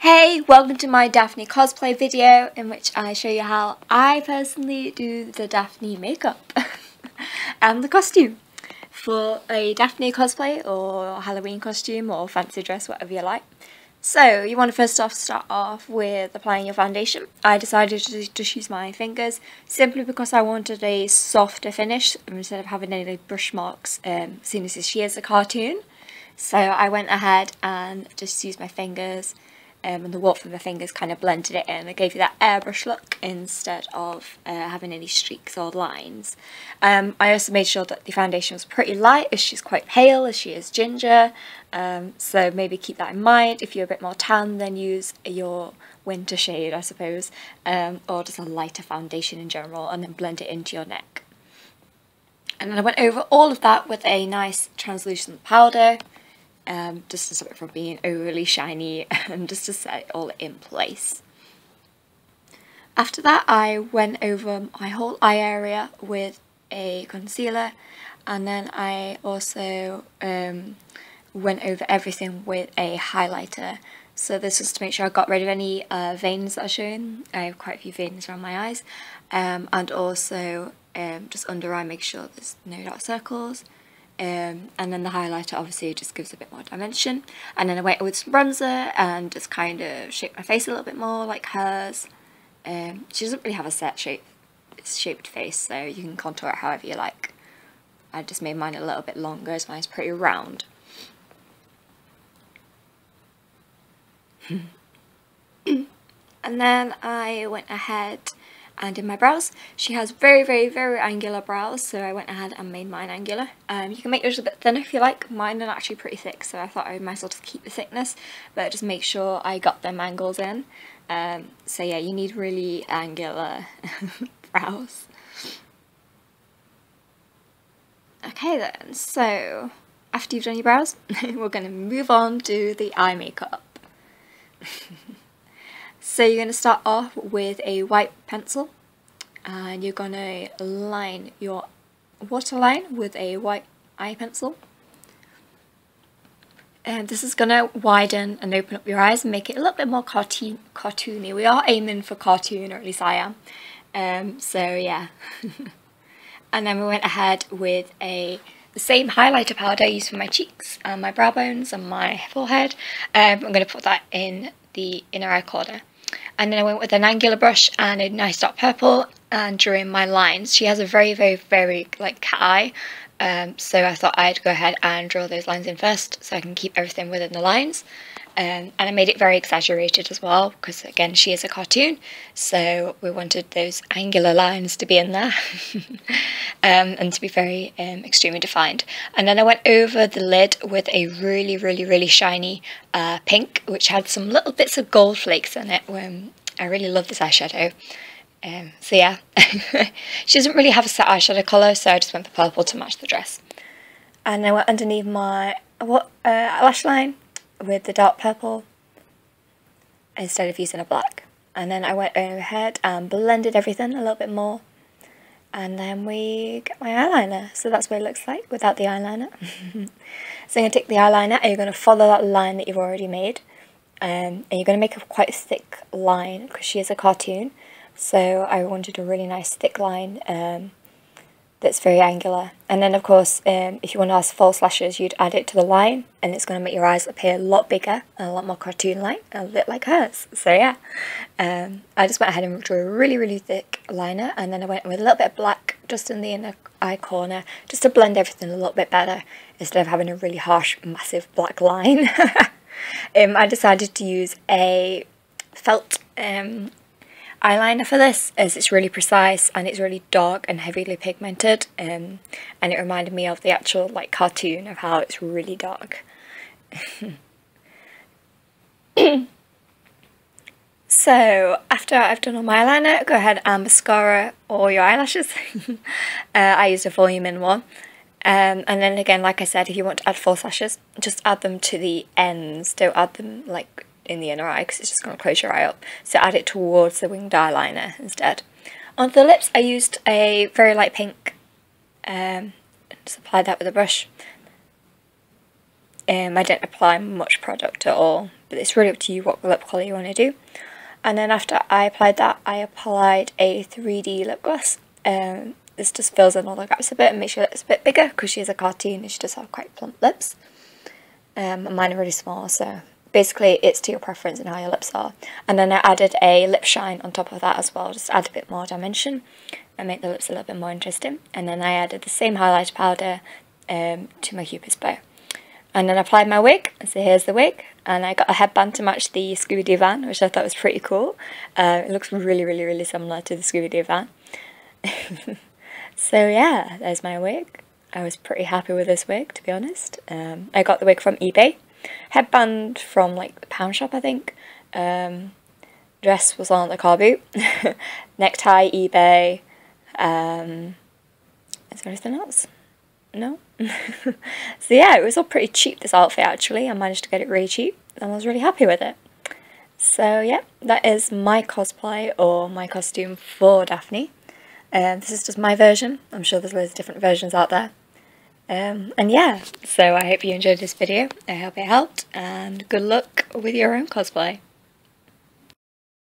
Hey, welcome to my Daphne cosplay video in which I show you how I personally do the Daphne makeup and the costume for a Daphne cosplay or Halloween costume or fancy dress, whatever you like. So you want to first off start off with applying your foundation. I decided to just use my fingers simply because I wanted a softer finish instead of having any brush marks, seeing as she is a cartoon. So I went ahead and just used my fingers, and the warmth of my fingers kind of blended it in. It gave you that airbrush look instead of having any streaks or lines. I also made sure that the foundation was pretty light, as she's quite pale, as she is ginger. So maybe keep that in mind. If you're a bit more tan, then use your winter shade, I suppose, or just a lighter foundation in general, and then blend it into your neck. And then I went over all of that with a nice translucent powder, just to stop it from being overly shiny and just to set it all in place. After that, I went over my whole eye area with a concealer, and then I also went over everything with a highlighter. So this was to make sure I got rid of any veins that are showing. I have quite a few veins around my eyes, and also just under eye, make sure there's no dark circles. And then the highlighter obviously just gives a bit more dimension. And then I went with some bronzer and just kind of shaped my face a little bit more like hers. She doesn't really have a set shaped face, so you can contour it however you like. I just made mine a little bit longer as mine's pretty round. And then I went ahead and in my brows. She has very, very, very angular brows, so I went ahead and made mine angular. You can make yours a bit thinner if you like. Mine are actually pretty thick, so I thought I might as well just keep the thickness, but just make sure I got them angles in. So yeah, you need really angular brows. Okay then, so after you've done your brows, we're going to move on to the eye makeup. So you're going to start off with a white pencil, and you're going to line your waterline with a white eye pencil. And this is going to widen and open up your eyes and make it a little bit more cartoony. We are aiming for cartoon, or at least I am. So yeah. And then we went ahead with the same highlighter powder I used for my cheeks and my brow bones and my forehead. I'm going to put that in the inner eye corner. And then I went with an angular brush and a nice dark purple and drew in my lines. She has a very, very, very like cat eye, so I thought I'd go ahead and draw those lines in first so I can keep everything within the lines. And I made it very exaggerated as well because, again, she is a cartoon, so we wanted those angular lines to be in there and to be very extremely defined. And then I went over the lid with a really, really, really shiny pink, which had some little bits of gold flakes in it. I really love this eyeshadow. So yeah, she doesn't really have a set eyeshadow colour, so I just went for purple to match the dress. And I went underneath my lash line with the dark purple instead of using a black. And then I went overhead and blended everything a little bit more. And then we get my eyeliner. So that's what it looks like without the eyeliner. So I'm going to take the eyeliner and you're going to follow that line that you've already made. And you're going to make a quite thick line because she is a cartoon. So I wanted a really nice thick line that's very angular. And then of course, if you want to add false lashes, you'd add it to the line and it's going to make your eyes appear a lot bigger and a lot more cartoon-like, a bit like hers. So yeah, I just went ahead and drew a really, really thick liner, and then I went with a little bit of black just in the inner eye corner just to blend everything a little bit better instead of having a really harsh, massive black line. I decided to use a felt eyeliner for this, as it's really precise and it's really dark and heavily pigmented, and it reminded me of the actual like cartoon of how it's really dark. So after I've done all my eyeliner, go ahead and mascara all your eyelashes. I used a volume in one. And then again, like I said, if you want to add false lashes, just add them to the ends, don't add them like in the inner eye because it's just going to close your eye up. So add it towards the winged eyeliner instead. On the lips, I used a very light pink, just applied that with a brush. I didn't apply much product at all, but it's really up to you what lip colour you want to do. And then after I applied that, I applied a 3D lip gloss. This just fills in all the gaps a bit and makes your lips a bit bigger because she's a cartoon and she does have quite plump lips. And mine are really small, so basically it's to your preference and how your lips are. And then I added a lip shine on top of that as well, just to add a bit more dimension and make the lips a little bit more interesting. And then I added the same highlight powder to my Cupid's bow. And then I applied my wig, so here's the wig, and I got a headband to match the Scooby Doo van, which I thought was pretty cool. It looks really similar to the Scooby Doo van. So yeah, there's my wig. I was pretty happy with this wig, to be honest. I got the wig from eBay. Headband from like the pound shop, I think. Dress was on the car boot. Necktie, eBay. Is there anything else? No? So yeah, it was all pretty cheap, this outfit actually. I managed to get it really cheap and I was really happy with it. So yeah, that is my cosplay or my costume for Daphne. This is just my version. I'm sure there's loads of different versions out there. And yeah, so I hope you enjoyed this video. I hope it helped and good luck with your own cosplay.